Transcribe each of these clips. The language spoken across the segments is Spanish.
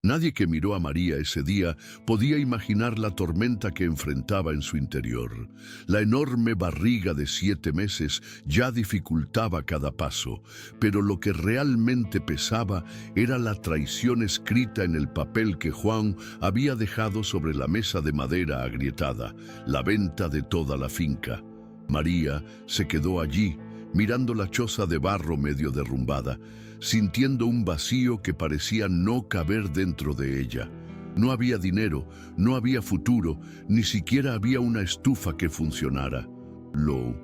Nadie que miró a María ese día podía imaginar la tormenta que enfrentaba en su interior. La enorme barriga de 7 meses ya dificultaba cada paso, pero lo que realmente pesaba era la traición escrita en el papel que Juan había dejado sobre la mesa de madera agrietada, la venta de toda la finca. María se quedó allí, mirando la choza de barro medio derrumbada, sintiendo un vacío que parecía no caber dentro de ella. No había dinero, no había futuro, ni siquiera había una estufa que funcionara. Lo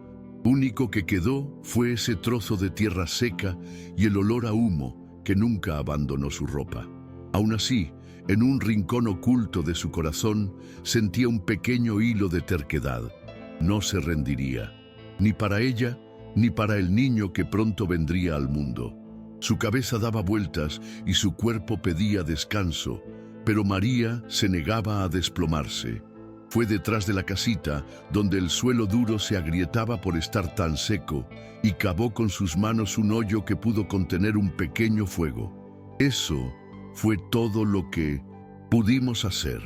único que quedó fue ese trozo de tierra seca y el olor a humo que nunca abandonó su ropa. Aún así, en un rincón oculto de su corazón, sentía un pequeño hilo de terquedad. No se rendiría, ni para ella, ni para el niño que pronto vendría al mundo. Su cabeza daba vueltas y su cuerpo pedía descanso, pero María se negaba a desplomarse. Fue detrás de la casita, donde el suelo duro se agrietaba por estar tan seco, y cavó con sus manos un hoyo que pudo contener un pequeño fuego. Eso fue todo lo que pudimos hacer.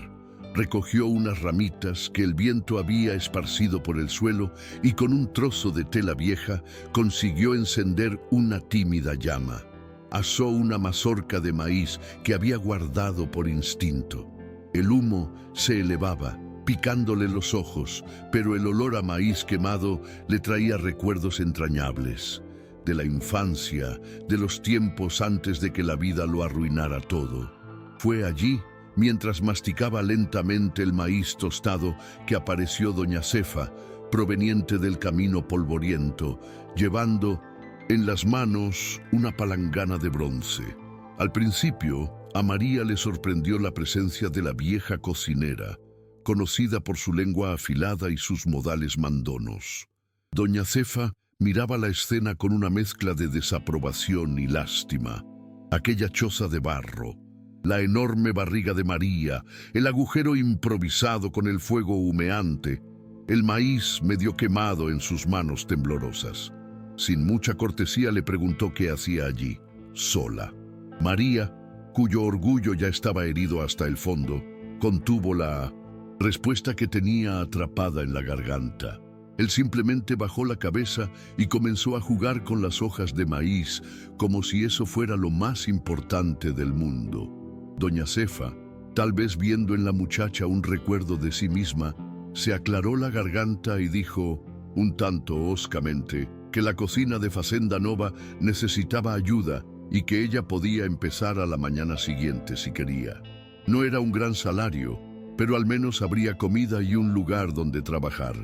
Recogió unas ramitas que el viento había esparcido por el suelo y con un trozo de tela vieja consiguió encender una tímida llama. Asó una mazorca de maíz que había guardado por instinto. El humo se elevaba, picándole los ojos, pero el olor a maíz quemado le traía recuerdos entrañables. De la infancia, de los tiempos antes de que la vida lo arruinara todo. Fue allí, mientras masticaba lentamente el maíz tostado, que apareció doña Cefa, proveniente del camino polvoriento, llevando en las manos una palangana de bronce. Al principio, a María le sorprendió la presencia de la vieja cocinera, conocida por su lengua afilada y sus modales mandonos. Doña Cefa miraba la escena con una mezcla de desaprobación y lástima. Aquella choza de barro, la enorme barriga de María, el agujero improvisado con el fuego humeante, el maíz medio quemado en sus manos temblorosas. Sin mucha cortesía le preguntó qué hacía allí, sola. María, cuyo orgullo ya estaba herido hasta el fondo, contuvo la respuesta que tenía atrapada en la garganta. Él simplemente bajó la cabeza y comenzó a jugar con las hojas de maíz como si eso fuera lo más importante del mundo. Doña Cefa, tal vez viendo en la muchacha un recuerdo de sí misma, se aclaró la garganta y dijo, un tanto hoscamente, que la cocina de Facenda Nova necesitaba ayuda y que ella podía empezar a la mañana siguiente si quería. No era un gran salario, pero al menos habría comida y un lugar donde trabajar.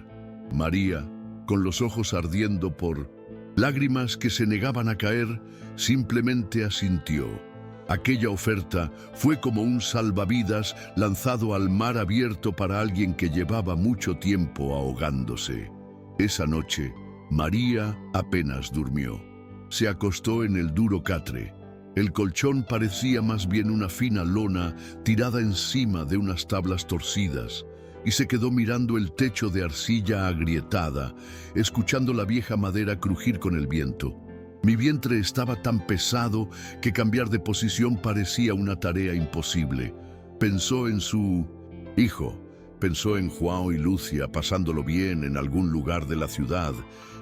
María, con los ojos ardiendo por lágrimas que se negaban a caer, simplemente asintió. Aquella oferta fue como un salvavidas lanzado al mar abierto para alguien que llevaba mucho tiempo ahogándose. Esa noche, María apenas durmió. Se acostó en el duro catre. El colchón parecía más bien una fina lona tirada encima de unas tablas torcidas, y se quedó mirando el techo de arcilla agrietada, escuchando la vieja madera crujir con el viento. Mi vientre estaba tan pesado que cambiar de posición parecía una tarea imposible. Pensó en su hijo, pensó en Juan y Lucia pasándolo bien en algún lugar de la ciudad,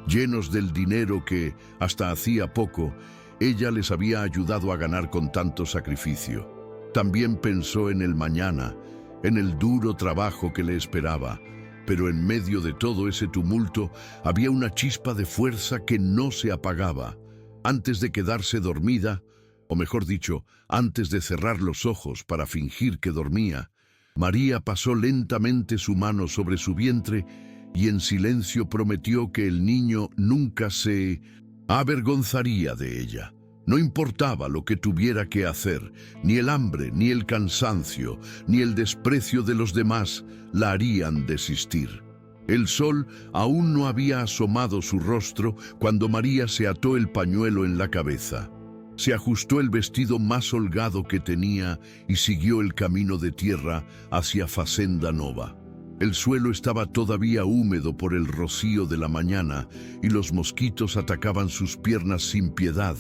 llenos del dinero que, hasta hacía poco, ella les había ayudado a ganar con tanto sacrificio. También pensó en el mañana, en el duro trabajo que le esperaba, pero en medio de todo ese tumulto había una chispa de fuerza que no se apagaba. Antes de quedarse dormida, o mejor dicho, antes de cerrar los ojos para fingir que dormía, María pasó lentamente su mano sobre su vientre y en silencio prometió que el niño nunca se avergonzaría de ella. No importaba lo que tuviera que hacer, ni el hambre, ni el cansancio, ni el desprecio de los demás la harían desistir. El sol aún no había asomado su rostro cuando María se ató el pañuelo en la cabeza. Se ajustó el vestido más holgado que tenía y siguió el camino de tierra hacia Facenda Nova. El suelo estaba todavía húmedo por el rocío de la mañana y los mosquitos atacaban sus piernas sin piedad,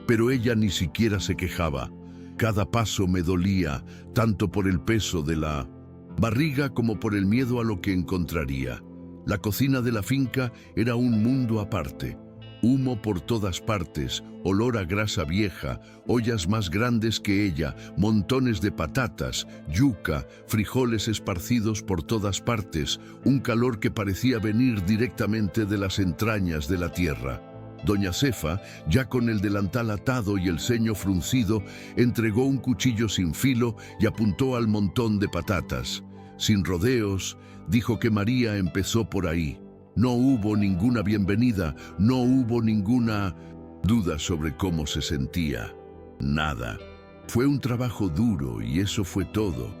pero ella ni siquiera se quejaba. Cada paso me dolía, tanto por el peso de la barriga como por el miedo a lo que encontraría. La cocina de la finca era un mundo aparte. Humo por todas partes, olor a grasa vieja, ollas más grandes que ella, montones de patatas, yuca, frijoles esparcidos por todas partes, un calor que parecía venir directamente de las entrañas de la tierra. Doña Cefa, ya con el delantal atado y el ceño fruncido, entregó un cuchillo sin filo y apuntó al montón de patatas. Sin rodeos, dijo que María empezó por ahí. No hubo ninguna bienvenida, no hubo ninguna duda sobre cómo se sentía. Nada. Fue un trabajo duro y eso fue todo.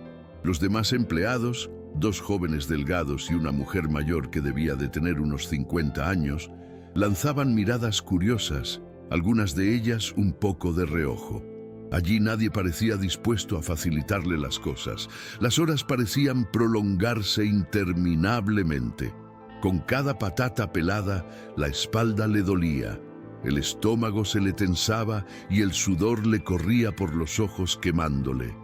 Los demás empleados, dos jóvenes delgados y una mujer mayor que debía de tener unos 50 años, lanzaban miradas curiosas, algunas de ellas un poco de reojo. Allí nadie parecía dispuesto a facilitarle las cosas. Las horas parecían prolongarse interminablemente. Con cada patata pelada, la espalda le dolía, el estómago se le tensaba y el sudor le corría por los ojos quemándole.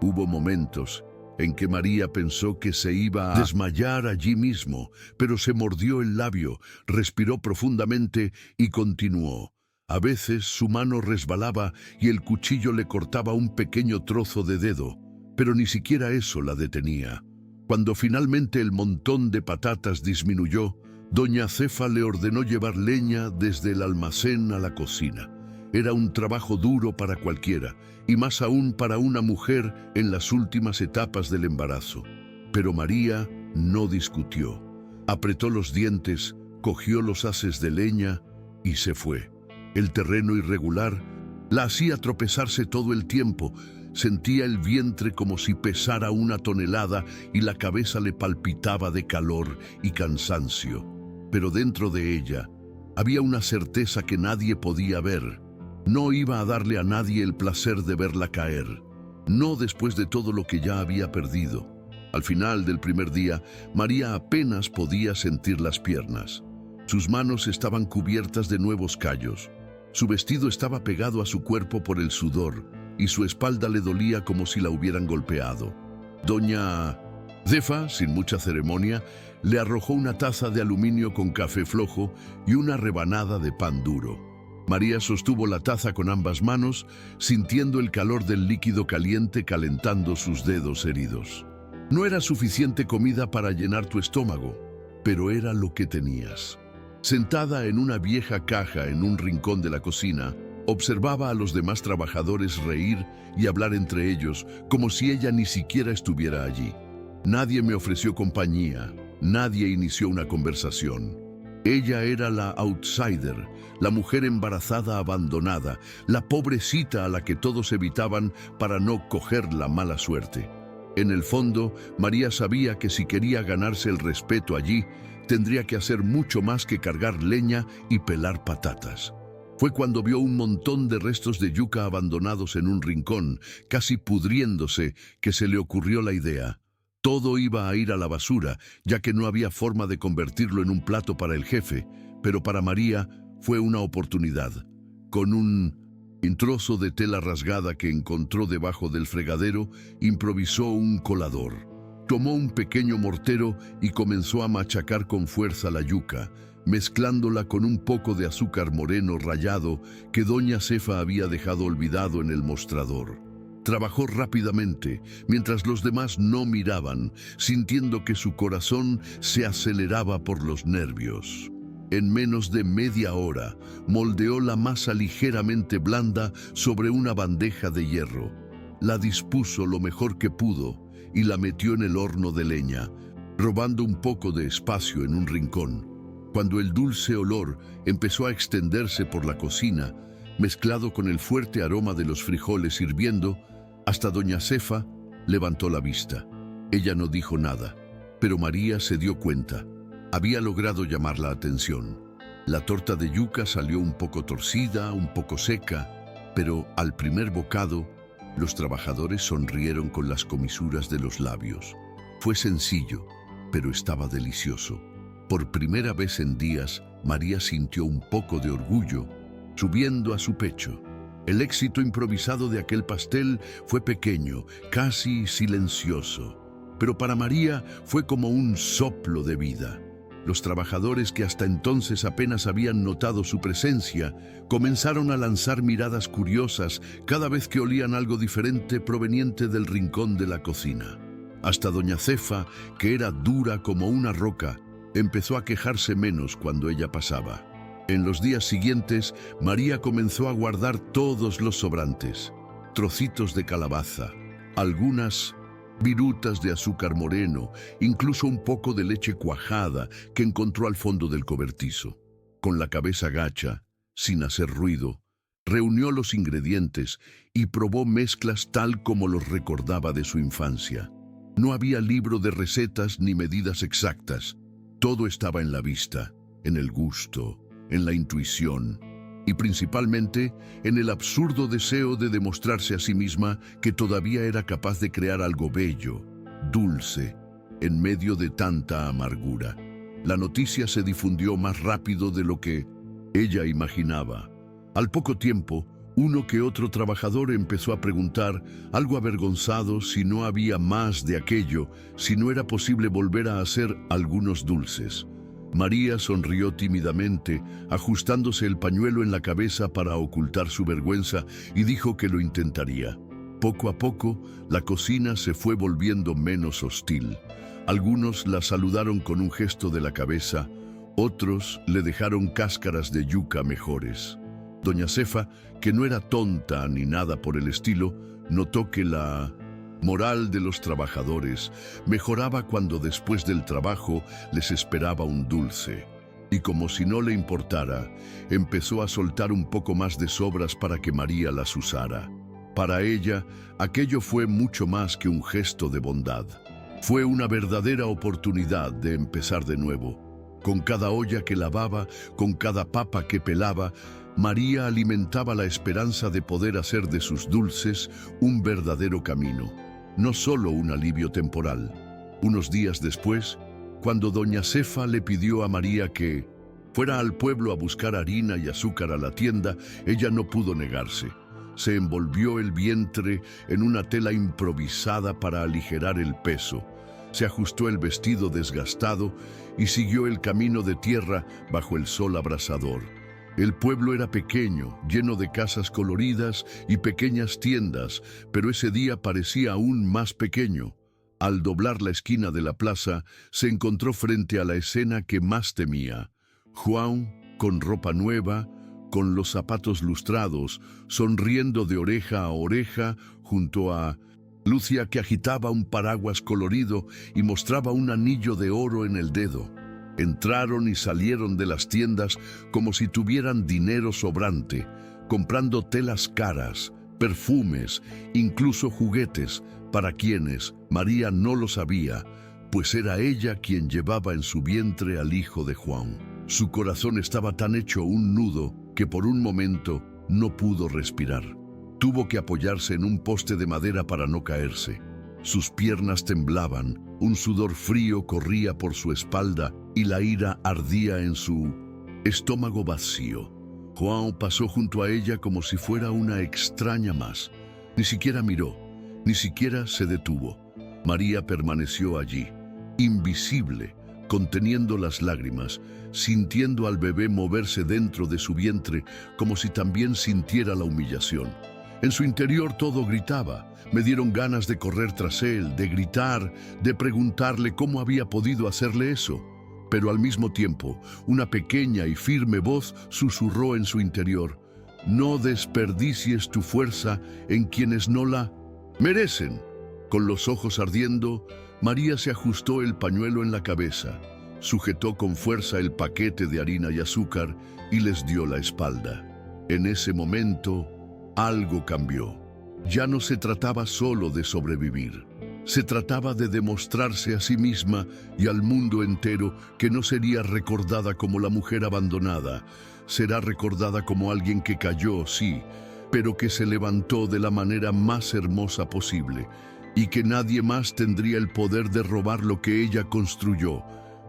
Hubo momentos en que María pensó que se iba a desmayar allí mismo, pero se mordió el labio, respiró profundamente y continuó. A veces su mano resbalaba y el cuchillo le cortaba un pequeño trozo de dedo, pero ni siquiera eso la detenía. Cuando finalmente el montón de patatas disminuyó, doña Cefa le ordenó llevar leña desde el almacén a la cocina. Era un trabajo duro para cualquiera, y más aún para una mujer en las últimas etapas del embarazo. Pero María no discutió. Apretó los dientes, cogió los haces de leña y se fue. El terreno irregular la hacía tropezarse todo el tiempo. Sentía el vientre como si pesara una tonelada y la cabeza le palpitaba de calor y cansancio. Pero dentro de ella había una certeza que nadie podía ver. No iba a darle a nadie el placer de verla caer. No después de todo lo que ya había perdido. Al final del primer día, María apenas podía sentir las piernas. Sus manos estaban cubiertas de nuevos callos. Su vestido estaba pegado a su cuerpo por el sudor y su espalda le dolía como si la hubieran golpeado. Doña Cefa, sin mucha ceremonia, le arrojó una taza de aluminio con café flojo y una rebanada de pan duro. María sostuvo la taza con ambas manos, sintiendo el calor del líquido caliente calentando sus dedos heridos. No era suficiente comida para llenar tu estómago, pero era lo que tenías. Sentada en una vieja caja en un rincón de la cocina, observaba a los demás trabajadores reír y hablar entre ellos como si ella ni siquiera estuviera allí. Nadie me ofreció compañía, nadie inició una conversación. Ella era la outsider, la mujer embarazada abandonada, la pobrecita a la que todos evitaban para no coger la mala suerte. En el fondo, María sabía que si quería ganarse el respeto allí, tendría que hacer mucho más que cargar leña y pelar patatas. Fue cuando vio un montón de restos de yuca abandonados en un rincón, casi pudriéndose, que se le ocurrió la idea. Todo iba a ir a la basura, ya que no había forma de convertirlo en un plato para el jefe, pero para María fue una oportunidad. Con un trozo de tela rasgada que encontró debajo del fregadero, improvisó un colador. Tomó un pequeño mortero y comenzó a machacar con fuerza la yuca, mezclándola con un poco de azúcar moreno rallado que doña Cefa había dejado olvidado en el mostrador. Trabajó rápidamente, mientras los demás no miraban, sintiendo que su corazón se aceleraba por los nervios. En menos de media hora, moldeó la masa ligeramente blanda sobre una bandeja de hierro. La dispuso lo mejor que pudo y la metió en el horno de leña, robando un poco de espacio en un rincón. Cuando el dulce olor empezó a extenderse por la cocina, mezclado con el fuerte aroma de los frijoles hirviendo, hasta doña Cefa levantó la vista. Ella no dijo nada, pero María se dio cuenta. Había logrado llamar la atención. La torta de yuca salió un poco torcida, un poco seca, pero al primer bocado, los trabajadores sonrieron con las comisuras de los labios. Fue sencillo, pero estaba delicioso. Por primera vez en días, María sintió un poco de orgullo subiendo a su pecho. El éxito improvisado de aquel pastel fue pequeño, casi silencioso, pero para María fue como un soplo de vida. Los trabajadores que hasta entonces apenas habían notado su presencia, comenzaron a lanzar miradas curiosas cada vez que olían algo diferente proveniente del rincón de la cocina. Hasta doña Cefa, que era dura como una roca, empezó a quejarse menos cuando ella pasaba. En los días siguientes, María comenzó a guardar todos los sobrantes, trocitos de calabaza, algunas virutas de azúcar moreno, incluso un poco de leche cuajada que encontró al fondo del cobertizo. Con la cabeza gacha, sin hacer ruido, reunió los ingredientes y probó mezclas tal como los recordaba de su infancia. No había libro de recetas ni medidas exactas. Todo estaba en la vista, en el gusto, en la intuición y principalmente en el absurdo deseo de demostrarse a sí misma que todavía era capaz de crear algo bello, dulce, en medio de tanta amargura. La noticia se difundió más rápido de lo que ella imaginaba. Al poco tiempo, uno que otro trabajador empezó a preguntar, algo avergonzado, si no había más de aquello, si no era posible volver a hacer algunos dulces. María sonrió tímidamente, ajustándose el pañuelo en la cabeza para ocultar su vergüenza, y dijo que lo intentaría. Poco a poco, la cocina se fue volviendo menos hostil. Algunos la saludaron con un gesto de la cabeza, otros le dejaron cáscaras de yuca mejores. Doña Cefa, que no era tonta ni nada por el estilo, notó que la moral de los trabajadores mejoraba cuando después del trabajo les esperaba un dulce. Y como si no le importara, empezó a soltar un poco más de sobras para que María las usara. Para ella, aquello fue mucho más que un gesto de bondad. Fue una verdadera oportunidad de empezar de nuevo. Con cada olla que lavaba, con cada papa que pelaba, María alimentaba la esperanza de poder hacer de sus dulces un verdadero camino, no solo un alivio temporal. Unos días después, cuando doña Cefa le pidió a María que fuera al pueblo a buscar harina y azúcar a la tienda, ella no pudo negarse. Se envolvió el vientre en una tela improvisada para aligerar el peso. Se ajustó el vestido desgastado y siguió el camino de tierra bajo el sol abrasador. El pueblo era pequeño, lleno de casas coloridas y pequeñas tiendas, pero ese día parecía aún más pequeño. Al doblar la esquina de la plaza, se encontró frente a la escena que más temía. Juan, con ropa nueva, con los zapatos lustrados, sonriendo de oreja a oreja, junto a Lucia, que agitaba un paraguas colorido y mostraba un anillo de oro en el dedo. Entraron y salieron de las tiendas como si tuvieran dinero sobrante, comprando telas caras, perfumes, incluso juguetes, para quienes María no lo sabía, pues era ella quien llevaba en su vientre al hijo de Juan. Su corazón estaba tan hecho un nudo que por un momento no pudo respirar. Tuvo que apoyarse en un poste de madera para no caerse. Sus piernas temblaban, un sudor frío corría por su espalda y la ira ardía en su estómago vacío. Juan pasó junto a ella como si fuera una extraña más. Ni siquiera miró, ni siquiera se detuvo. María permaneció allí, invisible, conteniendo las lágrimas, sintiendo al bebé moverse dentro de su vientre como si también sintiera la humillación. En su interior todo gritaba. Me dieron ganas de correr tras él, de gritar, de preguntarle cómo había podido hacerle eso. Pero al mismo tiempo, una pequeña y firme voz susurró en su interior: no desperdicies tu fuerza en quienes no la merecen. Con los ojos ardiendo, María se ajustó el pañuelo en la cabeza, sujetó con fuerza el paquete de harina y azúcar y les dio la espalda. En ese momento, algo cambió. Ya no se trataba solo de sobrevivir. Se trataba de demostrarse a sí misma y al mundo entero que no sería recordada como la mujer abandonada. Será recordada como alguien que cayó, sí, pero que se levantó de la manera más hermosa posible, y que nadie más tendría el poder de robar lo que ella construyó.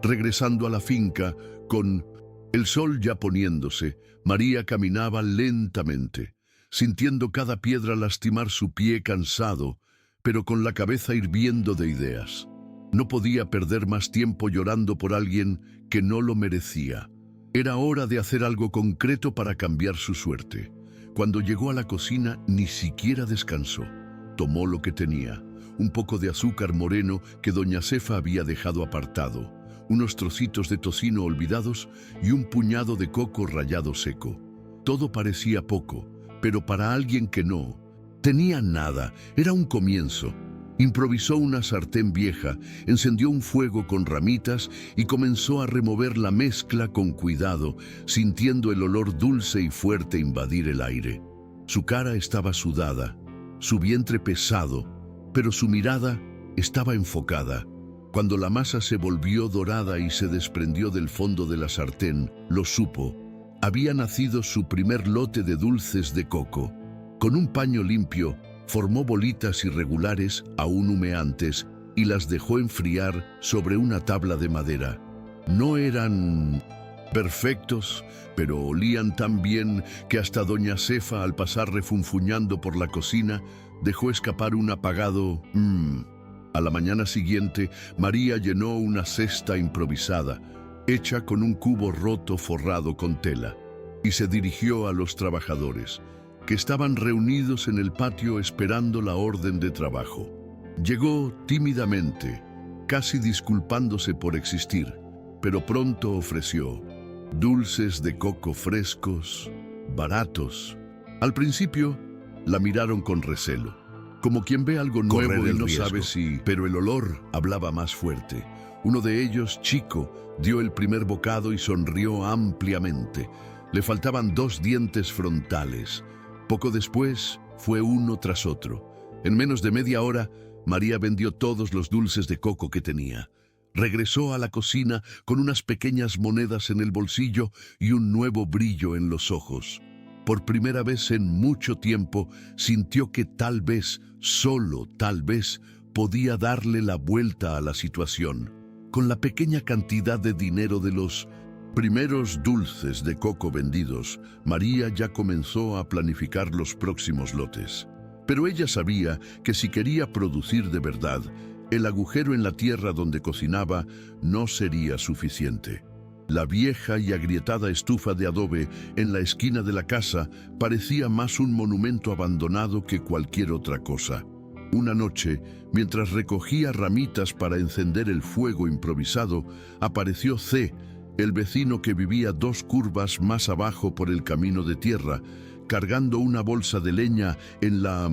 Regresando a la finca, con el sol ya poniéndose, María caminaba lentamente. sintiendo cada piedra lastimar su pie cansado, pero con la cabeza hirviendo de ideas. No podía perder más tiempo llorando por alguien que no lo merecía. Era hora de hacer algo concreto para cambiar su suerte. Cuando llegó a la cocina, ni siquiera descansó. Tomó lo que tenía, un poco de azúcar moreno que doña Cefa había dejado apartado, unos trocitos de tocino olvidados y un puñado de coco rallado seco. Todo parecía poco, pero para alguien que no tenía nada, era un comienzo. Improvisó una sartén vieja, encendió un fuego con ramitas y comenzó a remover la mezcla con cuidado, sintiendo el olor dulce y fuerte invadir el aire. Su cara estaba sudada, su vientre pesado, pero su mirada estaba enfocada. Cuando la masa se volvió dorada y se desprendió del fondo de la sartén, lo supo. Había nacido su primer lote de dulces de coco. Con un paño limpio, formó bolitas irregulares, aún humeantes, y las dejó enfriar sobre una tabla de madera. No eran perfectos, pero olían tan bien que hasta doña Cefa, al pasar refunfuñando por la cocina, dejó escapar un apagado A la mañana siguiente, María llenó una cesta improvisada, hecha con un cubo roto forrado con tela, y se dirigió a los trabajadores, que estaban reunidos en el patio esperando la orden de trabajo. Llegó tímidamente, casi disculpándose por existir, pero pronto ofreció dulces de coco frescos, baratos. Al principio, la miraron con recelo, como quien ve algo nuevo y no sabe si... Pero el olor hablaba más fuerte. Uno de ellos, chico, dio el primer bocado y sonrió ampliamente. Le faltaban 2 dientes frontales. Poco después, fue uno tras otro. En menos de media hora, María vendió todos los dulces de coco que tenía. Regresó a la cocina con unas pequeñas monedas en el bolsillo y un nuevo brillo en los ojos. Por primera vez en mucho tiempo, sintió que tal vez, solo tal vez, podía darle la vuelta a la situación. Con la pequeña cantidad de dinero de los primeros dulces de coco vendidos, María ya comenzó a planificar los próximos lotes. Pero ella sabía que si quería producir de verdad, el agujero en la tierra donde cocinaba no sería suficiente. La vieja y agrietada estufa de adobe en la esquina de la casa parecía más un monumento abandonado que cualquier otra cosa. Una noche, mientras recogía ramitas para encender el fuego improvisado, apareció C., el vecino que vivía 2 curvas más abajo por el camino de tierra, cargando una bolsa de leña en la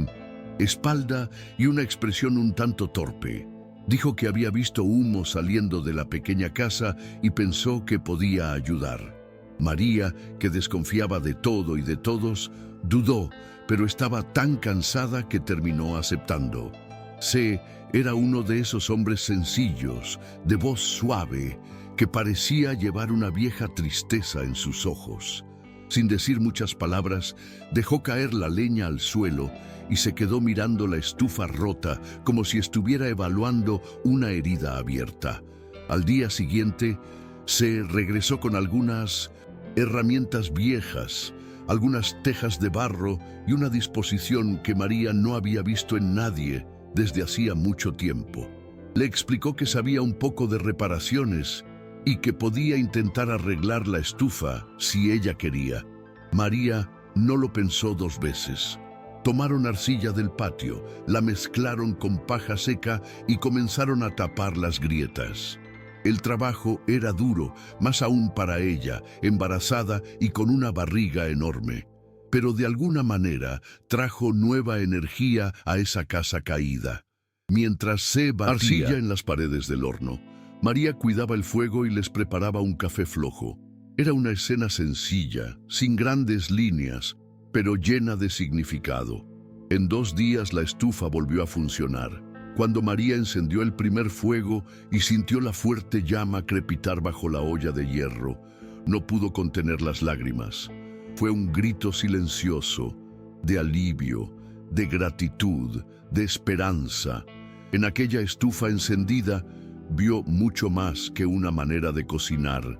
espalda y una expresión un tanto torpe. Dijo que había visto humo saliendo de la pequeña casa y pensó que podía ayudar. María, que desconfiaba de todo y de todos, dudó, pero estaba tan cansada que terminó aceptando. C. era uno de esos hombres sencillos, de voz suave, que parecía llevar una vieja tristeza en sus ojos. Sin decir muchas palabras, dejó caer la leña al suelo y se quedó mirando la estufa rota como si estuviera evaluando una herida abierta. Al día siguiente, se regresó con algunas herramientas viejas, algunas tejas de barro y una disposición que María no había visto en nadie desde hacía mucho tiempo. Le explicó que sabía un poco de reparaciones y que podía intentar arreglar la estufa si ella quería. María no lo pensó 2 veces. Tomaron arcilla del patio, la mezclaron con paja seca y comenzaron a tapar las grietas. El trabajo era duro, más aún para ella, embarazada y con una barriga enorme. Pero de alguna manera trajo nueva energía a esa casa caída. Mientras se batía arcilla en las paredes del horno, María cuidaba el fuego y les preparaba un café flojo. Era una escena sencilla, sin grandes líneas, pero llena de significado. En 2 días la estufa volvió a funcionar. Cuando María encendió el primer fuego y sintió la fuerte llama crepitar bajo la olla de hierro, no pudo contener las lágrimas. Fue un grito silencioso, de alivio, de gratitud, de esperanza. En aquella estufa encendida, vio mucho más que una manera de cocinar.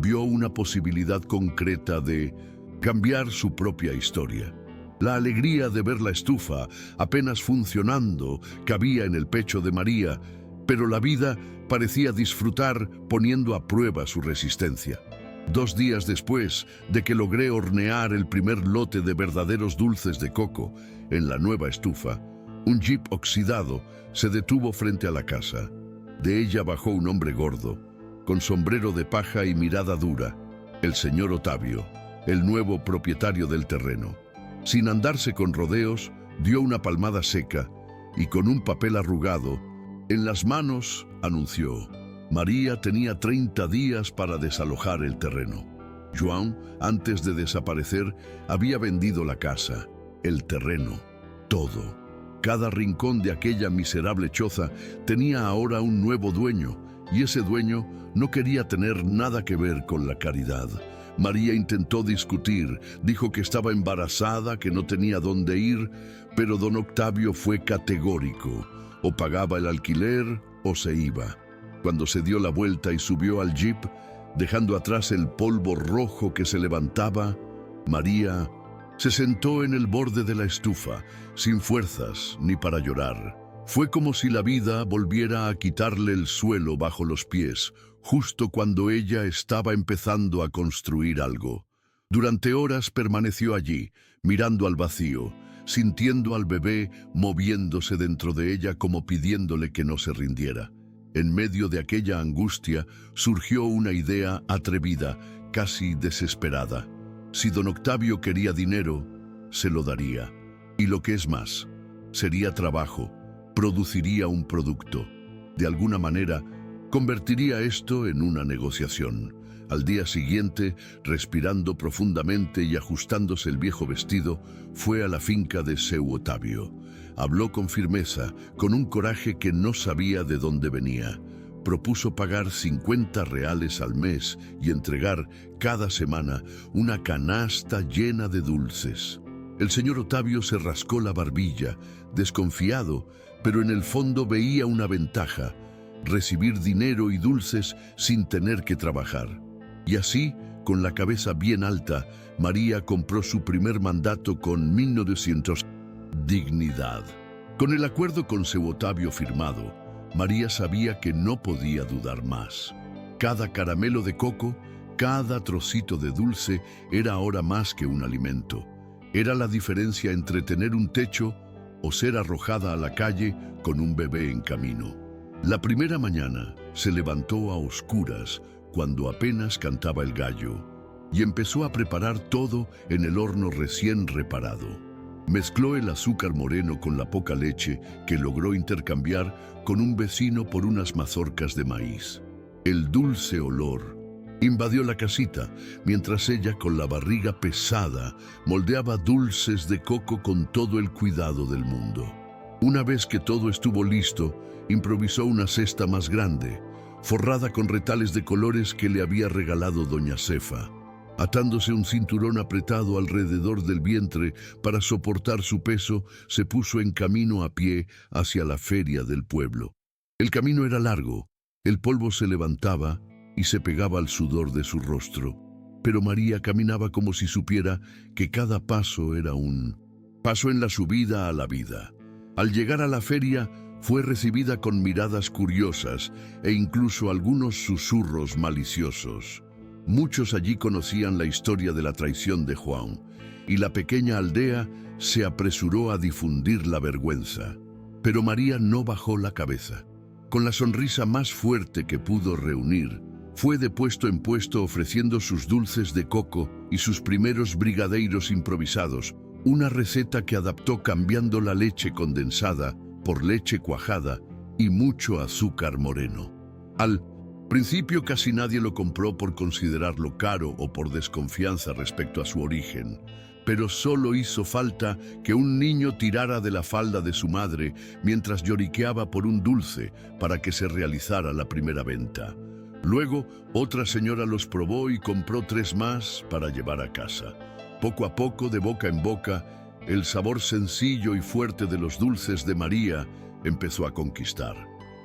Vio una posibilidad concreta de cambiar su propia historia. La alegría de ver la estufa apenas funcionando cabía en el pecho de María, pero la vida parecía disfrutar poniendo a prueba su resistencia. 2 días después de que logré hornear el primer lote de verdaderos dulces de coco en la nueva estufa, un jeep oxidado se detuvo frente a la casa. De ella bajó un hombre gordo, con sombrero de paja y mirada dura, el señor Ottavio, el nuevo propietario del terreno. Sin andarse con rodeos, dio una palmada seca y con un papel arrugado en las manos anunció: María tenía 30 días para desalojar el terreno. João, antes de desaparecer, había vendido la casa, el terreno, todo. Cada rincón de aquella miserable choza tenía ahora un nuevo dueño, y ese dueño no quería tener nada que ver con la caridad. María intentó discutir, dijo que estaba embarazada, que no tenía dónde ir, pero don Octavio fue categórico: o pagaba el alquiler o se iba. Cuando se dio la vuelta y subió al jeep, dejando atrás el polvo rojo que se levantaba, María se sentó en el borde de la estufa, sin fuerzas ni para llorar. Fue como si la vida volviera a quitarle el suelo bajo los pies, justo cuando ella estaba empezando a construir algo. Durante horas permaneció allí, mirando al vacío, sintiendo al bebé moviéndose dentro de ella como pidiéndole que no se rindiera. En medio de aquella angustia surgió una idea atrevida, casi desesperada. Si don Octavio quería dinero, se lo daría. Y lo que es más, sería trabajo, produciría un producto. De alguna manera, convertiría esto en una negociación. Al día siguiente, respirando profundamente y ajustándose el viejo vestido, fue a la finca de seu Ottavio. Habló con firmeza, con un coraje que no sabía de dónde venía. Propuso pagar 50 reales al mes y entregar cada semana una canasta llena de dulces. El señor Ottavio se rascó la barbilla, desconfiado, pero en el fondo veía una ventaja: recibir dinero y dulces sin tener que trabajar. Y así, con la cabeza bien alta, María compró su primer mandato con 1900. Dignidad. Con el acuerdo con seu Ottavio firmado, María sabía que no podía dudar más. Cada caramelo de coco, cada trocito de dulce era ahora más que un alimento. Era la diferencia entre tener un techo o ser arrojada a la calle con un bebé en camino. La primera mañana se levantó a oscuras, cuando apenas cantaba el gallo, y empezó a preparar todo en el horno recién reparado. Mezcló el azúcar moreno con la poca leche que logró intercambiar con un vecino por unas mazorcas de maíz. El dulce olor invadió la casita, mientras ella, con la barriga pesada, moldeaba dulces de coco con todo el cuidado del mundo. Una vez que todo estuvo listo, improvisó una cesta más grande, forrada con retales de colores que le había regalado doña Cefa. Atándose un cinturón apretado alrededor del vientre para soportar su peso, se puso en camino a pie hacia la feria del pueblo. El camino era largo, el polvo se levantaba y se pegaba al sudor de su rostro, pero María caminaba como si supiera que cada paso era un paso en la subida a la vida. Al llegar a la feria, fue recibida con miradas curiosas e incluso algunos susurros maliciosos. Muchos allí conocían la historia de la traición de João, y la pequeña aldea se apresuró a difundir la vergüenza. Pero María no bajó la cabeza. Con la sonrisa más fuerte que pudo reunir, fue de puesto en puesto ofreciendo sus dulces de coco y sus primeros brigadeiros improvisados, una receta que adaptó cambiando la leche condensada por leche cuajada y mucho azúcar moreno. Al principio casi nadie lo compró por considerarlo caro o por desconfianza respecto a su origen, pero solo hizo falta que un niño tirara de la falda de su madre mientras lloriqueaba por un dulce para que se realizara la primera venta. Luego, otra señora los probó y compró 3 más para llevar a casa. Poco a poco, de boca en boca, el sabor sencillo y fuerte de los dulces de María empezó a conquistar.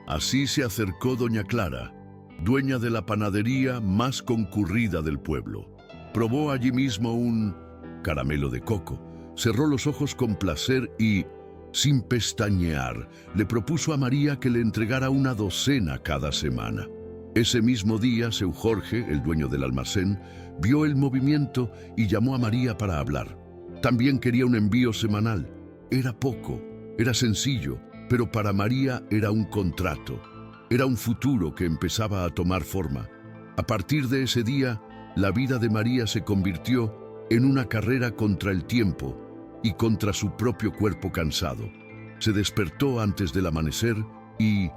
Así se acercó doña Clara, dueña de la panadería más concurrida del pueblo. Probó allí mismo un caramelo de coco, cerró los ojos con placer y, sin pestañear, le propuso a María que le entregara una docena cada semana. Ese mismo día, seu Jorge, el dueño del almacén, vio el movimiento y llamó a María para hablar. También quería un envío semanal. Era poco, era sencillo, pero para María era un contrato. Era un futuro que empezaba a tomar forma. A partir de ese día, la vida de María se convirtió en una carrera contra el tiempo y contra su propio cuerpo cansado. Se despertó antes del amanecer y,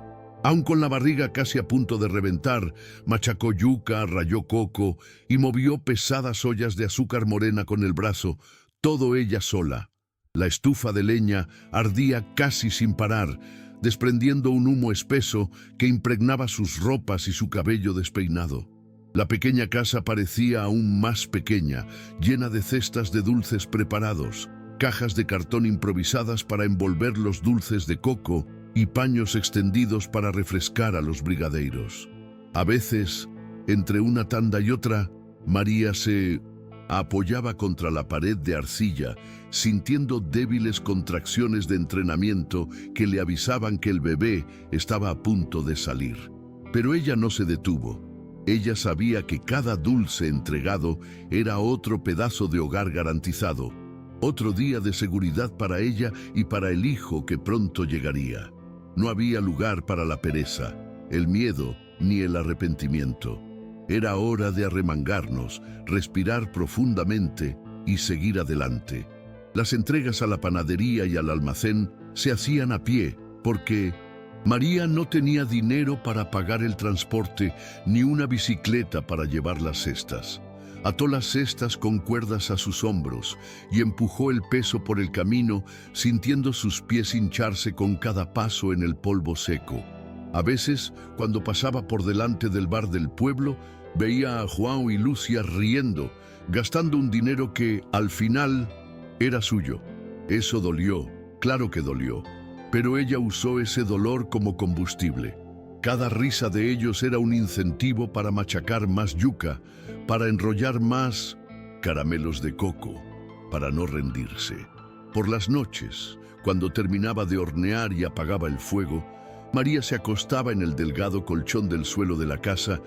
aun con la barriga casi a punto de reventar, machacó yuca, ralló coco y movió pesadas ollas de azúcar morena con el brazo, todo ella sola. La estufa de leña ardía casi sin parar, desprendiendo un humo espeso que impregnaba sus ropas y su cabello despeinado. La pequeña casa parecía aún más pequeña, llena de cestas de dulces preparados, cajas de cartón improvisadas para envolver los dulces de coco y paños extendidos para refrescar a los brigadeiros. A veces, entre una tanda y otra, María se apoyaba contra la pared de arcilla, sintiendo débiles contracciones de entrenamiento que le avisaban que el bebé estaba a punto de salir. Pero ella no se detuvo. Ella sabía que cada dulce entregado era otro pedazo de hogar garantizado, otro día de seguridad para ella y para el hijo que pronto llegaría. No había lugar para la pereza, el miedo ni el arrepentimiento. Era hora de arremangarnos, respirar profundamente y seguir adelante. Las entregas a la panadería y al almacén se hacían a pie, porque María no tenía dinero para pagar el transporte ni una bicicleta para llevar las cestas. Ató las cestas con cuerdas a sus hombros y empujó el peso por el camino, sintiendo sus pies hincharse con cada paso en el polvo seco. A veces, cuando pasaba por delante del bar del pueblo, veía a João y Lucia riendo, gastando un dinero que, al final, era suyo. Eso dolió, claro que dolió, pero ella usó ese dolor como combustible. Cada risa de ellos era un incentivo para machacar más yuca, para enrollar más caramelos de coco, para no rendirse. Por las noches, cuando terminaba de hornear y apagaba el fuego, María se acostaba en el delgado colchón del suelo de la casa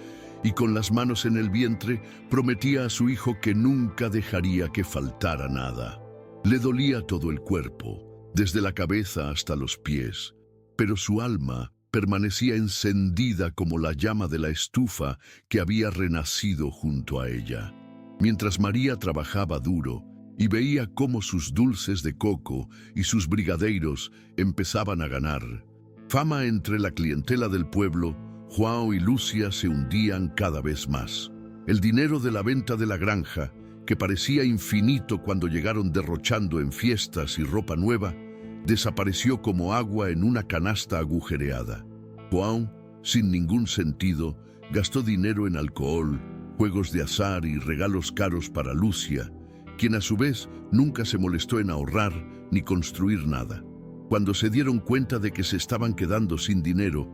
y con las manos en el vientre prometía a su hijo que nunca dejaría que faltara nada. Le dolía todo el cuerpo, desde la cabeza hasta los pies, pero su alma permanecía encendida como la llama de la estufa que había renacido junto a ella. Mientras María trabajaba duro y veía cómo sus dulces de coco y sus brigadeiros empezaban a ganar fama entre la clientela del pueblo, João y Lucia se hundían cada vez más. El dinero de la venta de la granja, que parecía infinito cuando llegaron derrochando en fiestas y ropa nueva, desapareció como agua en una canasta agujereada. João, sin ningún sentido, gastó dinero en alcohol, juegos de azar y regalos caros para Lucia, quien a su vez nunca se molestó en ahorrar ni construir nada. Cuando se dieron cuenta de que se estaban quedando sin dinero,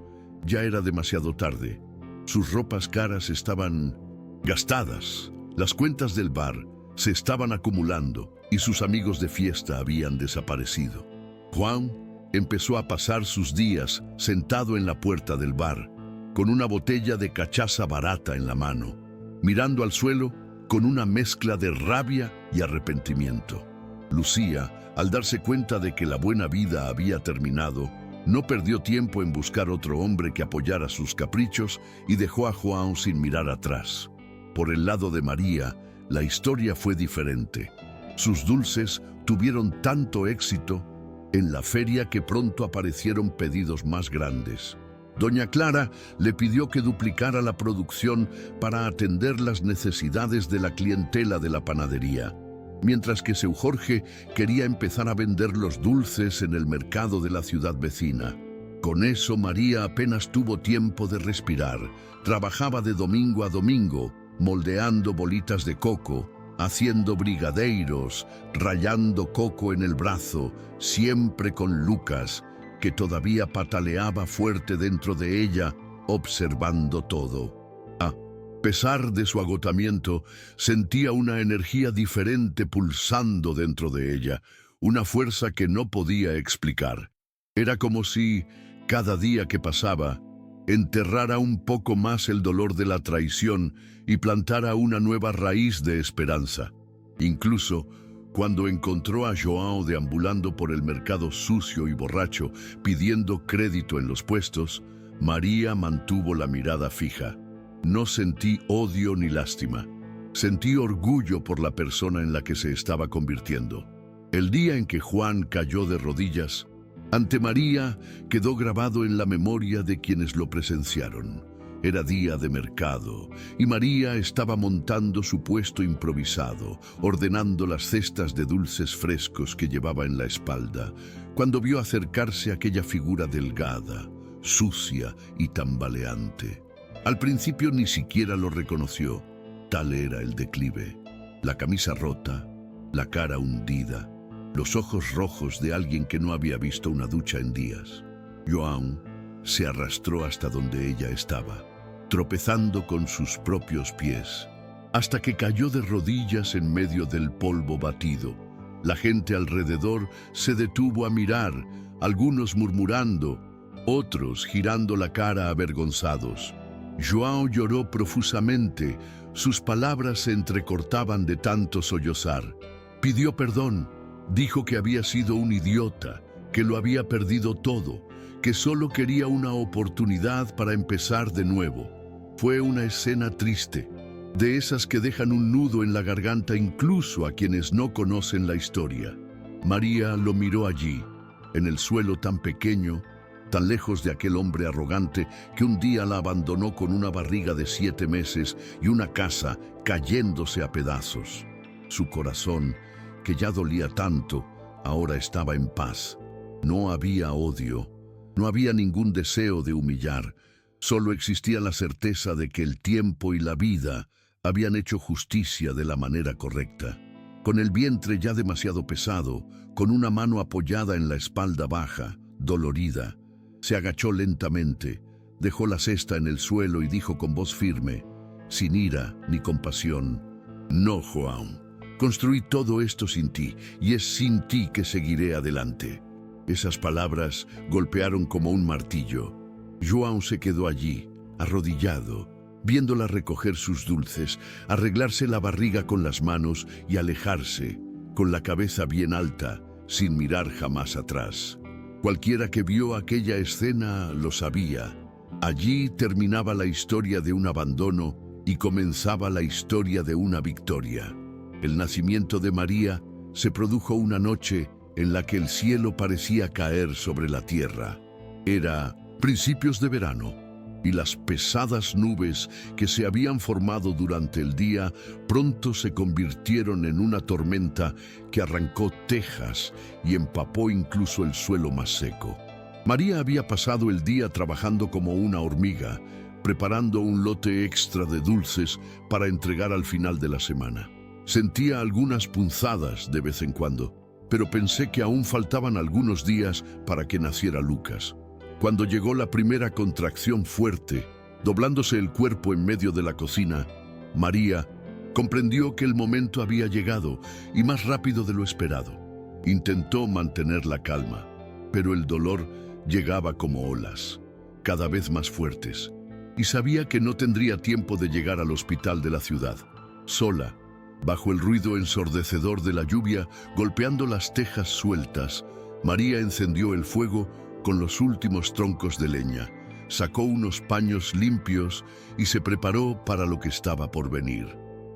ya era demasiado tarde. Sus ropas caras estaban gastadas, las cuentas del bar se estaban acumulando y sus amigos de fiesta habían desaparecido. João empezó a pasar sus días sentado en la puerta del bar, con una botella de cachaza barata en la mano, mirando al suelo con una mezcla de rabia y arrepentimiento. Lucía, al darse cuenta de que la buena vida había terminado, no perdió tiempo en buscar otro hombre que apoyara sus caprichos y dejó a João sin mirar atrás. Por el lado de María, la historia fue diferente. Sus dulces tuvieron tanto éxito en la feria que pronto aparecieron pedidos más grandes. Doña Clara le pidió que duplicara la producción para atender las necesidades de la clientela de la panadería, mientras que seu Jorge quería empezar a vender los dulces en el mercado de la ciudad vecina. Con eso María apenas tuvo tiempo de respirar. Trabajaba de domingo a domingo, moldeando bolitas de coco, haciendo brigadeiros, rallando coco en el brazo, siempre con Lucas, que todavía pataleaba fuerte dentro de ella, observando todo. pesar de su agotamiento, sentía una energía diferente pulsando dentro de ella, una fuerza que no podía explicar. Era como si, cada día que pasaba, enterrara un poco más el dolor de la traición y plantara una nueva raíz de esperanza. Incluso, cuando encontró a João deambulando por el mercado sucio y borracho, pidiendo crédito en los puestos, María mantuvo la mirada fija. No sentí odio ni lástima. Sentí orgullo por la persona en la que se estaba convirtiendo. El día en que Juan cayó de rodillas ante María quedó grabado en la memoria de quienes lo presenciaron. Era día de mercado y María estaba montando su puesto improvisado, ordenando las cestas de dulces frescos que llevaba en la espalda, cuando vio acercarse aquella figura delgada, sucia y tambaleante. Al principio ni siquiera lo reconoció, tal era el declive. La camisa rota, la cara hundida, los ojos rojos de alguien que no había visto una ducha en días. João se arrastró hasta donde ella estaba, tropezando con sus propios pies, hasta que cayó de rodillas en medio del polvo batido. La gente alrededor se detuvo a mirar, algunos murmurando, otros girando la cara avergonzados. João lloró profusamente, sus palabras se entrecortaban de tanto sollozar. Pidió perdón, dijo que había sido un idiota, que lo había perdido todo, que solo quería una oportunidad para empezar de nuevo. Fue una escena triste, de esas que dejan un nudo en la garganta incluso a quienes no conocen la historia. María lo miró allí, en el suelo tan pequeño, tan lejos de aquel hombre arrogante que un día la abandonó con una barriga de 7 meses y una casa cayéndose a pedazos. Su corazón, que ya dolía tanto, ahora estaba en paz. No había odio, no había ningún deseo de humillar, solo existía la certeza de que el tiempo y la vida habían hecho justicia de la manera correcta. Con el vientre ya demasiado pesado, con una mano apoyada en la espalda baja, dolorida, se agachó lentamente, dejó la cesta en el suelo y dijo con voz firme, sin ira ni compasión: «No, João, construí todo esto sin ti, y es sin ti que seguiré adelante». Esas palabras golpearon como un martillo. João se quedó allí, arrodillado, viéndola recoger sus dulces, arreglarse la barriga con las manos y alejarse, con la cabeza bien alta, sin mirar jamás atrás. Cualquiera que vio aquella escena lo sabía. Allí terminaba la historia de un abandono y comenzaba la historia de una victoria. El nacimiento de María se produjo una noche en la que el cielo parecía caer sobre la tierra. Era principios de verano, y las pesadas nubes que se habían formado durante el día pronto se convirtieron en una tormenta que arrancó tejas y empapó incluso el suelo más seco. María había pasado el día trabajando como una hormiga, preparando un lote extra de dulces para entregar al final de la semana. Sentía algunas punzadas de vez en cuando, pero pensé que aún faltaban algunos días para que naciera Lucas. Cuando llegó la primera contracción fuerte, doblándose el cuerpo en medio de la cocina, María comprendió que el momento había llegado y más rápido de lo esperado. Intentó mantener la calma, pero el dolor llegaba como olas, cada vez más fuertes, y sabía que no tendría tiempo de llegar al hospital de la ciudad. Sola, bajo el ruido ensordecedor de la lluvia, golpeando las tejas sueltas, María encendió el fuego con los últimos troncos de leña, sacó unos paños limpios y se preparó para lo que estaba por venir.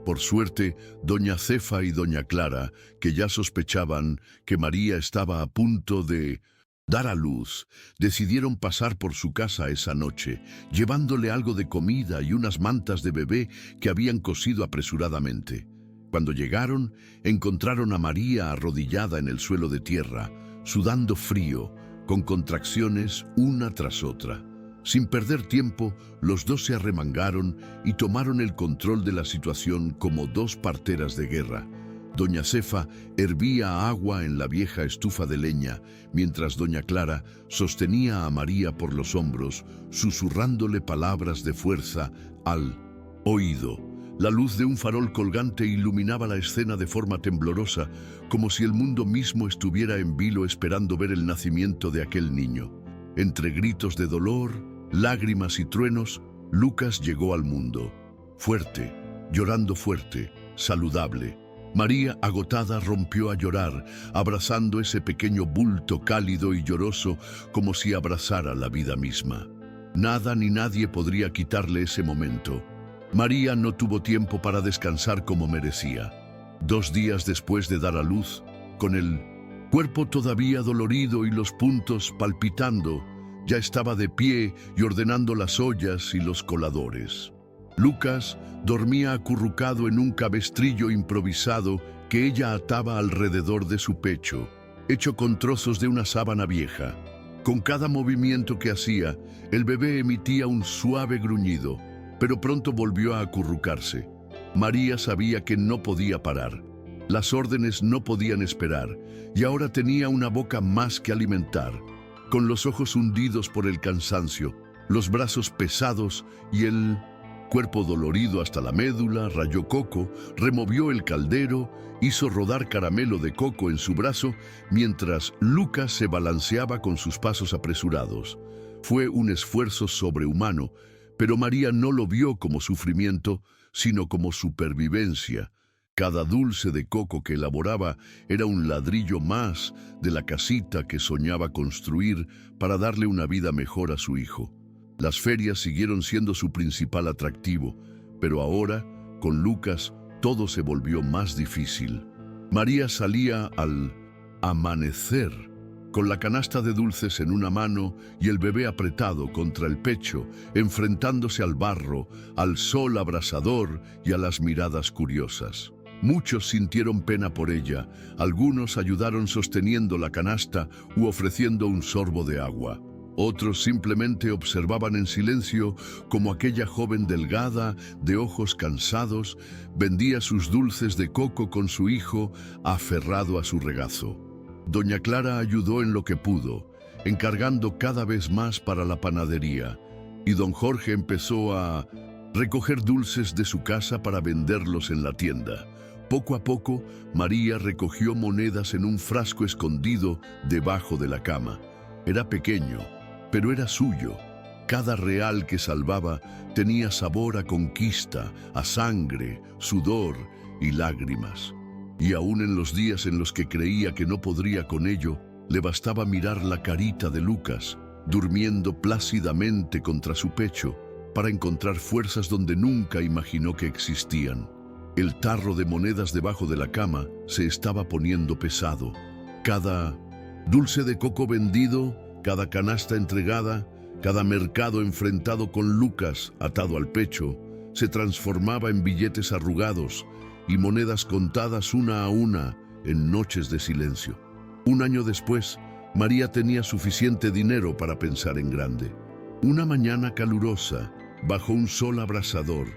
Por suerte, doña Cefa y doña Clara, que ya sospechaban que María estaba a punto de dar a luz, decidieron pasar por su casa esa noche, llevándole algo de comida y unas mantas de bebé que habían cosido apresuradamente. Cuando llegaron, encontraron a María arrodillada en el suelo de tierra, sudando frío, con contracciones una tras otra. Sin perder tiempo, los dos se arremangaron y tomaron el control de la situación como dos parteras de guerra. Doña Cefa hervía agua en la vieja estufa de leña, mientras doña Clara sostenía a María por los hombros, susurrándole palabras de fuerza al Oído. La luz de un farol colgante iluminaba la escena de forma temblorosa, como si el mundo mismo estuviera en vilo esperando ver el nacimiento de aquel niño. Entre gritos de dolor, lágrimas y truenos, Lucas llegó al mundo. Fuerte, llorando fuerte, saludable. María, agotada, rompió a llorar, abrazando ese pequeño bulto cálido y lloroso como si abrazara la vida misma. Nada ni nadie podría quitarle ese momento. María no tuvo tiempo para descansar como merecía. 2 días después de dar a luz, con el cuerpo todavía dolorido y los puntos palpitando, ya estaba de pie y ordenando las ollas y los coladores. Lucas dormía acurrucado en un cabestrillo improvisado que ella ataba alrededor de su pecho, hecho con trozos de una sábana vieja. Con cada movimiento que hacía, el bebé emitía un suave gruñido, pero pronto volvió a acurrucarse. María sabía que no podía parar. Las órdenes no podían esperar, y ahora tenía una boca más que alimentar. Con los ojos hundidos por el cansancio, los brazos pesados y el cuerpo dolorido hasta la médula, rayó coco, removió el caldero, hizo rodar caramelo de coco en su brazo, mientras Lucas se balanceaba con sus pasos apresurados. Fue un esfuerzo sobrehumano, pero María no lo vio como sufrimiento, sino como supervivencia. Cada dulce de coco que elaboraba era un ladrillo más de la casita que soñaba construir para darle una vida mejor a su hijo. Las ferias siguieron siendo su principal atractivo, pero ahora, con Lucas, todo se volvió más difícil. María salía al amanecer, con la canasta de dulces en una mano y el bebé apretado contra el pecho, enfrentándose al barro, al sol abrasador y a las miradas curiosas. Muchos sintieron pena por ella, algunos ayudaron sosteniendo la canasta u ofreciendo un sorbo de agua. Otros simplemente observaban en silencio como aquella joven delgada, de ojos cansados, vendía sus dulces de coco con su hijo aferrado a su regazo. Doña Clara ayudó en lo que pudo, encargando cada vez más para la panadería, y don Jorge empezó a recoger dulces de su casa para venderlos en la tienda. Poco a poco, María recogió monedas en un frasco escondido debajo de la cama. Era pequeño, pero era suyo. Cada real que salvaba tenía sabor a conquista, a sangre, sudor y lágrimas. Y aún en los días en los que creía que no podría con ello, le bastaba mirar la carita de Lucas, durmiendo plácidamente contra su pecho, para encontrar fuerzas donde nunca imaginó que existían. El tarro de monedas debajo de la cama se estaba poniendo pesado. Cada dulce de coco vendido, cada canasta entregada, cada mercado enfrentado con Lucas atado al pecho, se transformaba en billetes arrugados y monedas contadas una a una en noches de silencio. 1 año después, María tenía suficiente dinero para pensar en grande. Una mañana calurosa, bajo un sol abrasador,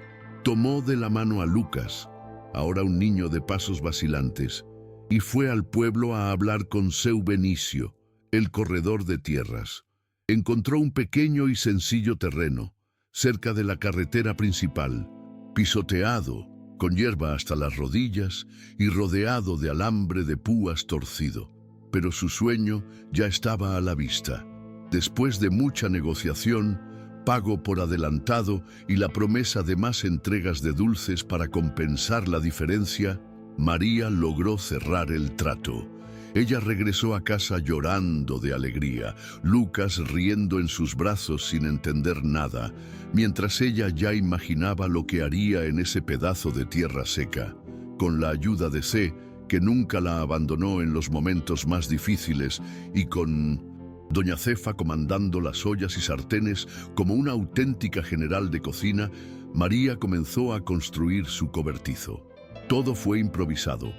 tomó de la mano a Lucas, ahora un niño de pasos vacilantes, y fue al pueblo a hablar con Seu Benicio, el corredor de tierras. Encontró un pequeño y sencillo terreno, cerca de la carretera principal, pisoteado, con hierba hasta las rodillas y rodeado de alambre de púas torcido. Pero su sueño ya estaba a la vista. Después de mucha negociación, pago por adelantado y la promesa de más entregas de dulces para compensar la diferencia, María logró cerrar el trato. Ella regresó a casa llorando de alegría, Lucas riendo en sus brazos sin entender nada, mientras ella ya imaginaba lo que haría en ese pedazo de tierra seca. Con la ayuda de C, que nunca la abandonó en los momentos más difíciles, y con doña Cefa comandando las ollas y sartenes como una auténtica general de cocina, María comenzó a construir su cobertizo. Todo fue improvisado.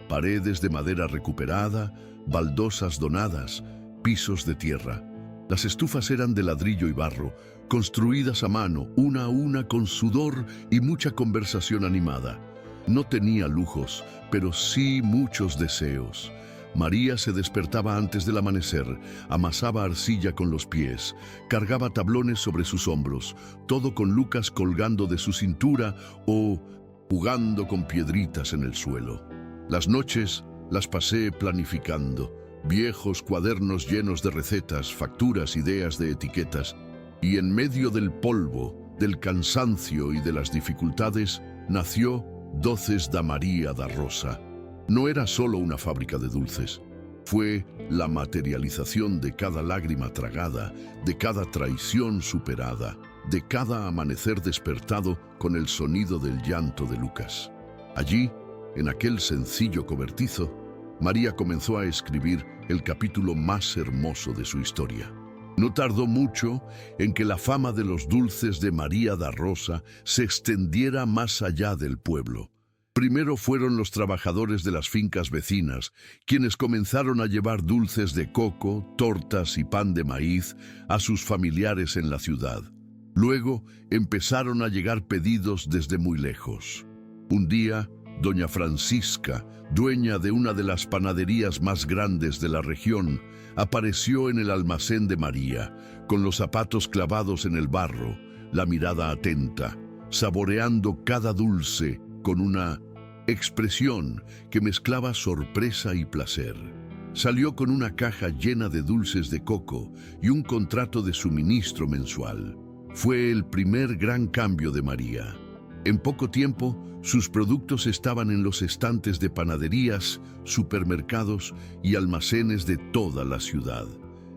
Paredes de madera recuperada, baldosas donadas, pisos de tierra. Las estufas eran de ladrillo y barro, construidas a mano, una a una, con sudor y mucha conversación animada. No tenía lujos, pero sí muchos deseos. María se despertaba antes del amanecer, amasaba arcilla con los pies, cargaba tablones sobre sus hombros, todo con Lucas colgando de su cintura o jugando con piedritas en el suelo. Las noches las pasé planificando, viejos cuadernos llenos de recetas, facturas, ideas de etiquetas, y en medio del polvo, del cansancio y de las dificultades, nació Doces da María da Rosa. No era solo una fábrica de dulces, fue la materialización de cada lágrima tragada, de cada traición superada, de cada amanecer despertado con el sonido del llanto de Lucas. Allí, en aquel sencillo cobertizo, María comenzó a escribir el capítulo más hermoso de su historia. No tardó mucho en que la fama de los dulces de María da Rosa se extendiera más allá del pueblo. Primero fueron los trabajadores de las fincas vecinas, quienes comenzaron a llevar dulces de coco, tortas y pan de maíz a sus familiares en la ciudad. Luego empezaron a llegar pedidos desde muy lejos. Un día, doña Francisca, dueña de una de las panaderías más grandes de la región, apareció en el almacén de María, con los zapatos clavados en el barro, la mirada atenta, saboreando cada dulce con una expresión que mezclaba sorpresa y placer. Salió con una caja llena de dulces de coco y un contrato de suministro mensual. Fue el primer gran cambio de María. En poco tiempo, sus productos estaban en los estantes de panaderías, supermercados y almacenes de toda la ciudad.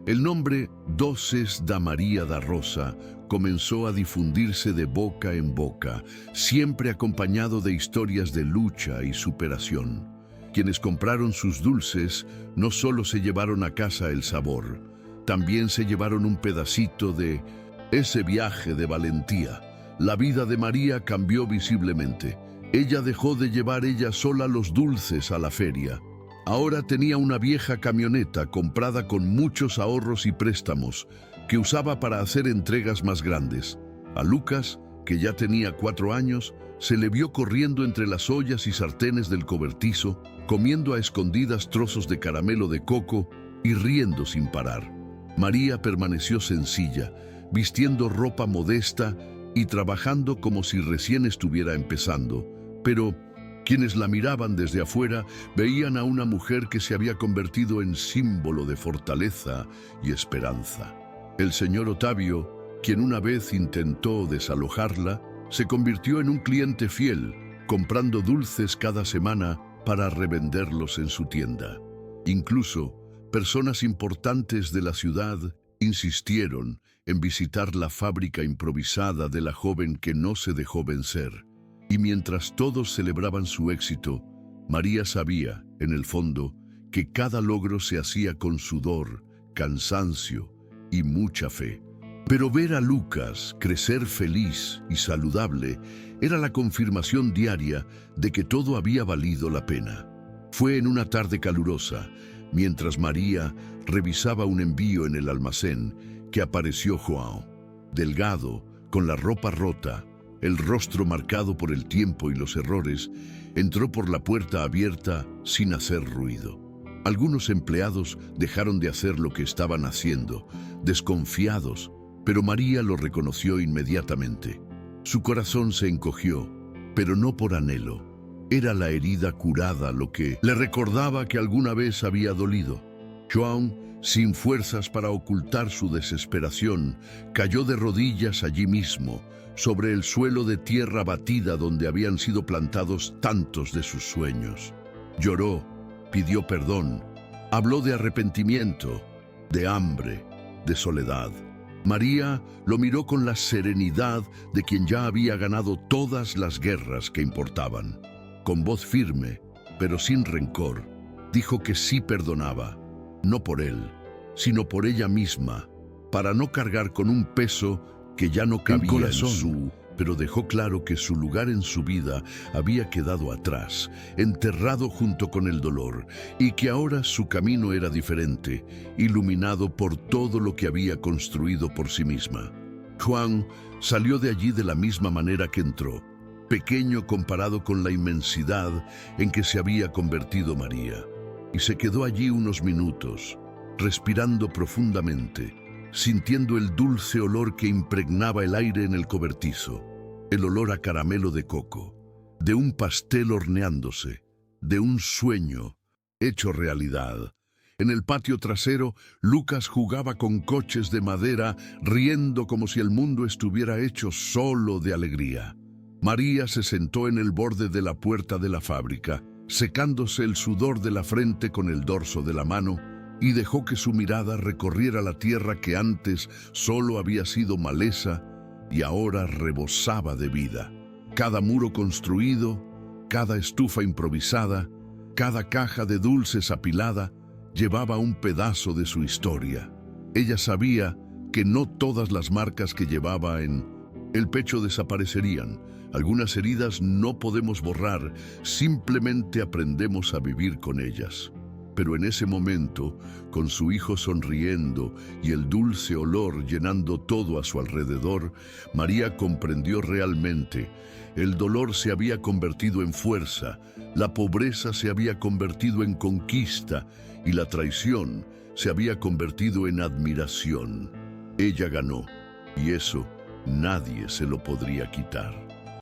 El nombre Doces da María da Rosa comenzó a difundirse de boca en boca, siempre acompañado de historias de lucha y superación. Quienes compraron sus dulces no solo se llevaron a casa el sabor, también se llevaron un pedacito de ese viaje de valentía. La vida de María cambió visiblemente. Ella dejó de llevar ella sola los dulces a la feria. Ahora tenía una vieja camioneta comprada con muchos ahorros y préstamos que usaba para hacer entregas más grandes. A Lucas, que ya tenía 4 años, se le vio corriendo entre las ollas y sartenes del cobertizo, comiendo a escondidas trozos de caramelo de coco y riendo sin parar. María permaneció sencilla, vistiendo ropa modesta y trabajando como si recién estuviera empezando, pero quienes la miraban desde afuera veían a una mujer que se había convertido en símbolo de fortaleza y esperanza. El señor Ottavio, quien una vez intentó desalojarla, se convirtió en un cliente fiel, comprando dulces cada semana para revenderlos en su tienda. Incluso, personas importantes de la ciudad insistieron en visitar la fábrica improvisada de la joven que no se dejó vencer. Y mientras todos celebraban su éxito, María sabía, en el fondo, que cada logro se hacía con sudor, cansancio y mucha fe. Pero ver a Lucas crecer feliz y saludable era la confirmación diaria de que todo había valido la pena. Fue en una tarde calurosa, mientras María revisaba un envío en el almacén, que apareció João. Delgado, con la ropa rota, el rostro marcado por el tiempo y los errores, entró por la puerta abierta sin hacer ruido. Algunos empleados dejaron de hacer lo que estaban haciendo, desconfiados, pero María lo reconoció inmediatamente. Su corazón se encogió, pero no por anhelo. Era la herida curada lo que le recordaba que alguna vez había dolido. João, sin fuerzas para ocultar su desesperación, cayó de rodillas allí mismo, sobre el suelo de tierra batida donde habían sido plantados tantos de sus sueños. Lloró, pidió perdón, habló de arrepentimiento, de hambre, de soledad. María lo miró con la serenidad de quien ya había ganado todas las guerras que importaban. Con voz firme, pero sin rencor, dijo que sí perdonaba, no por él, sino por ella misma, para no cargar con un peso que ya no cabía en su... Pero dejó claro que su lugar en su vida había quedado atrás, enterrado junto con el dolor, y que ahora su camino era diferente, iluminado por todo lo que había construido por sí misma. João salió de allí de la misma manera que entró, pequeño comparado con la inmensidad en que se había convertido María. y se quedó allí unos minutos, respirando profundamente, sintiendo el dulce olor que impregnaba el aire en el cobertizo, el olor a caramelo de coco, de un pastel horneándose, de un sueño hecho realidad. En el patio trasero, Lucas jugaba con coches de madera, riendo como si el mundo estuviera hecho solo de alegría. María se sentó en el borde de la puerta de la fábrica, secándose el sudor de la frente con el dorso de la mano, y dejó que su mirada recorriera la tierra que antes solo había sido maleza y ahora rebosaba de vida. Cada muro construido, cada estufa improvisada, cada caja de dulces apilada, llevaba un pedazo de su historia. Ella sabía que no todas las marcas que llevaba en el pecho desaparecerían. Algunas heridas no podemos borrar, simplemente aprendemos a vivir con ellas. Pero en ese momento, con su hijo sonriendo y el dulce olor llenando todo a su alrededor, María comprendió realmente. El dolor se había convertido en fuerza, la pobreza se había convertido en conquista y la traición se había convertido en admiración. Ella ganó, y eso nadie se lo podría quitar.